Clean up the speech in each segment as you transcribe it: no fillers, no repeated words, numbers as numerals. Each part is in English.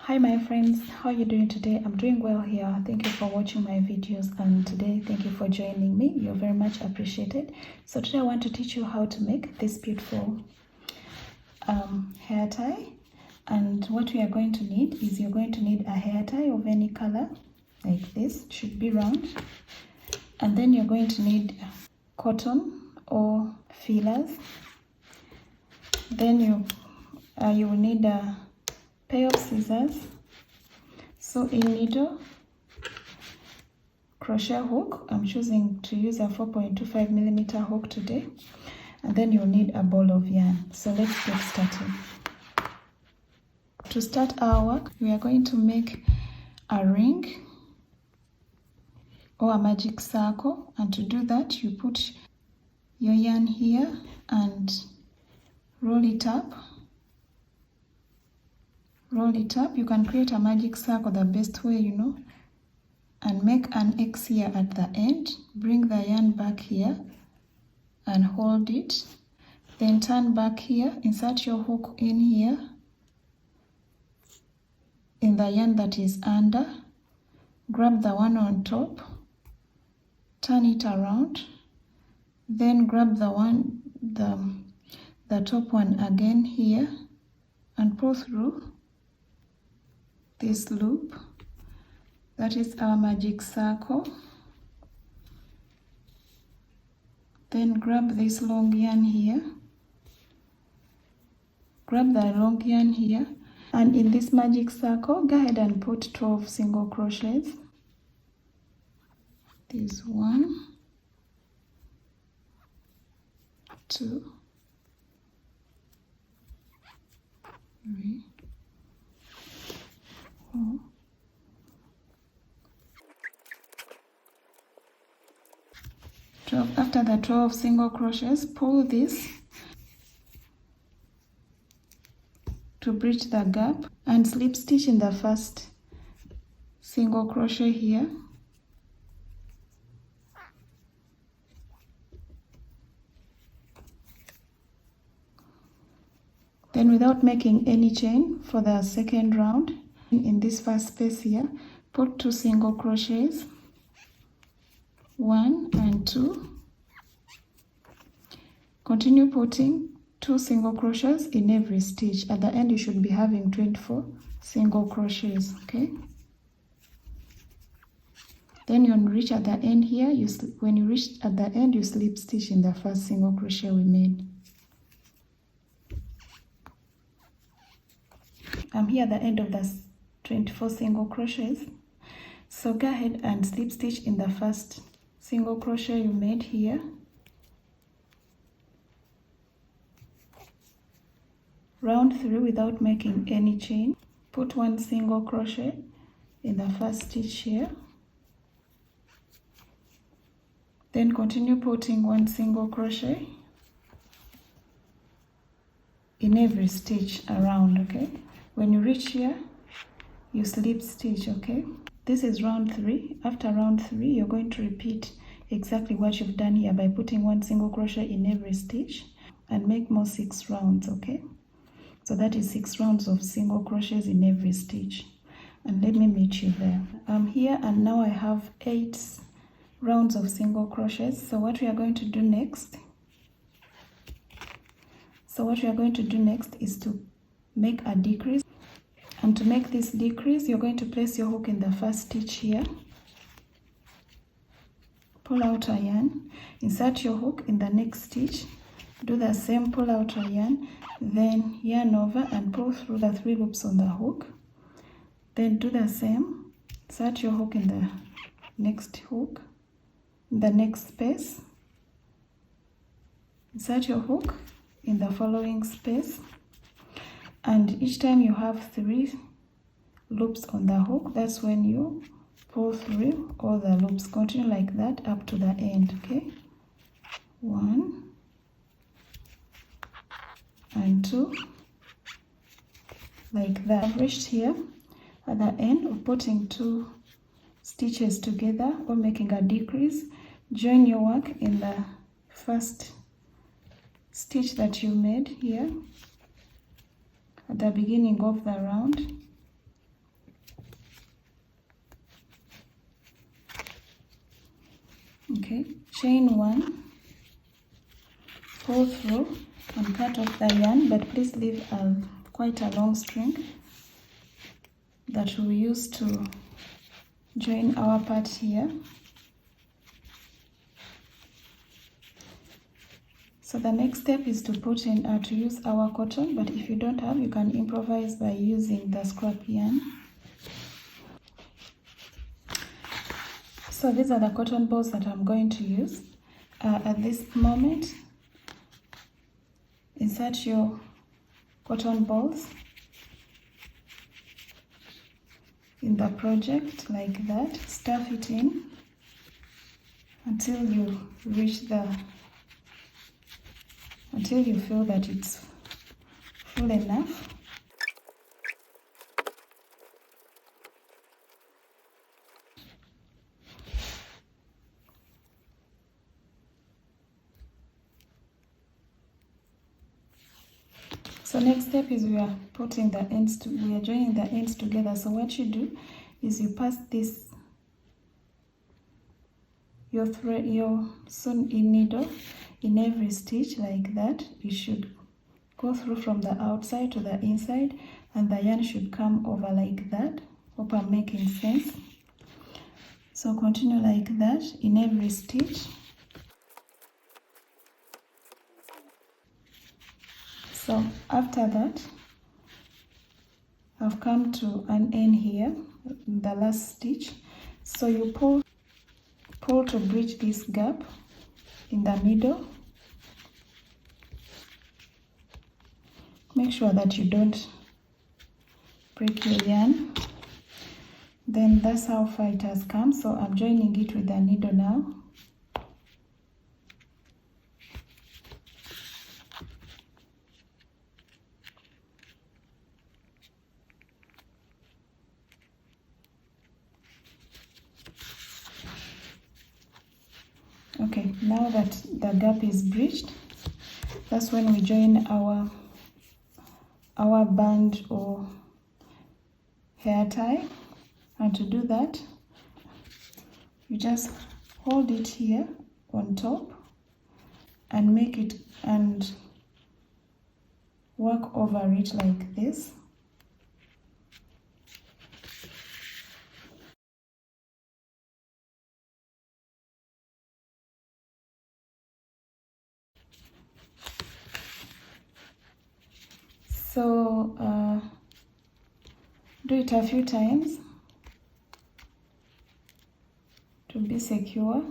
Hi my friends, how are you doing today? I'm doing well here. Thank you for watching my videos, and today thank you for joining me. You're very much appreciated. So today I want to teach you how to make this beautiful hair tie. And what we are going to need is you're going to need a hair tie of any color like this. It should be round. And then you're going to need cotton or feelers. Then you will need a pair of scissors, sewing needle, crochet hook. I'm choosing to use a 4.25mm hook today. And then you'll need a ball of yarn. So let's get started. To start our work, we are going to make a ring or a magic circle, and to do that you put your yarn here and roll it up. You can create a magic circle the best way you know, and make an X here at the end. Bring the yarn back here and hold it, then turn back here, insert your hook in here in the yarn that is under, grab the one on top, turn it around, then grab the top one again here and pull through this loop. That is our magic circle. Then grab this long yarn here, grab the long yarn here, and in this magic circle go ahead and put 12 single crochets. This 1, 2, 3, 4. After the 12 single crochets, pull this to bridge the gap and slip stitch in the first single crochet here. Then without making any chain for the second round, in this first space here, put 2 single crochets, 1 and 2. Continue putting 2 single crochets in every stitch. At the end you should be having 24 single crochets, okay? Then when you reach at the end here, you slip stitch in the first single crochet we made. I'm here at the end of the 24 single crochets. So go ahead and slip stitch in the first single crochet you made here. Round through without making any chain. Put 1 single crochet in the first stitch here. Then continue putting 1 single crochet in every stitch around, okay? When you reach here, you slip stitch, okay? This is round 3. After round 3, you're going to repeat exactly what you've done here by putting 1 single crochet in every stitch and make more 6 rounds, okay? So that is 6 rounds of single crochets in every stitch. And let me meet you there. I'm here and now I have 8 rounds of single crochets. So what we are going to do next is to make a decrease. And to make this decrease, you're going to place your hook in the first stitch here. Pull out a yarn, insert your hook in the next stitch. Do the same, pull out a yarn, then yarn over and pull through the 3 loops on the hook. Then do the same, insert your hook in the next hook, in the next space. Insert your hook in the following space. And each time you have 3 loops on the hook, that's when you pull through all the loops. Continue like that up to the end, okay? 1 and 2, like that. I've reached here at the end of putting 2 stitches together or making a decrease. Join your work in the first stitch that you made here at the beginning of the round. Okay, chain 1, pull through and cut off the yarn, but please leave quite a long string that we'll use to join our part here. So the next step is to put in to use our cotton, but if you don't have, you can improvise by using the scrap yarn. So these are the cotton balls that I'm going to use. At this moment, insert your cotton balls in the project like that. Stuff it in until you reach until you feel that it's full enough. So next step is we are joining the ends together. So what you do is you pass your sewn-in needle in every stitch like that. It should go through from the outside to the inside, and the yarn should come over like that. Hope I'm making sense. So continue like that in every stitch. So after that, I've come to an end here, the last stitch. So you pull to bridge this gap in the middle. Make sure that you don't break your yarn. Then that's how far it has come. So I'm joining it with the needle now. Okay, now that the gap is bridged, that's when we join our band or hair tie. And to do that, you just hold it here on top and work over it like this. So do it a few times to be secure.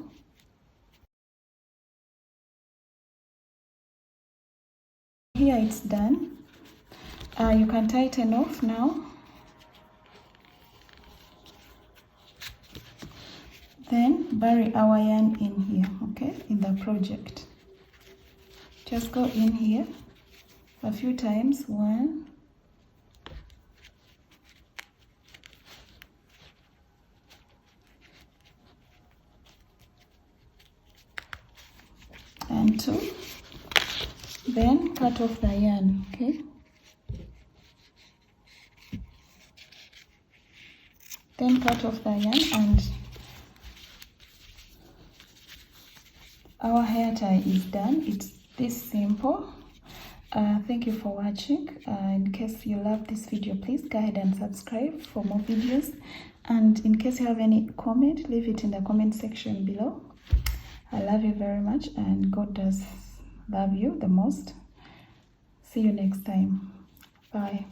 Here it's done. You can tighten off now. Then bury our yarn in here, okay, in the project. Just go in here a few times. 1, 2, then cut off the yarn, okay. Then cut off the yarn, and our hair tie is done. It's this simple. Thank you for watching. In case you love this video, please go ahead and subscribe for more videos. And in case you have any comment, leave it in the comment section below. I love you very much, and God does love you the most. See you next time. Bye.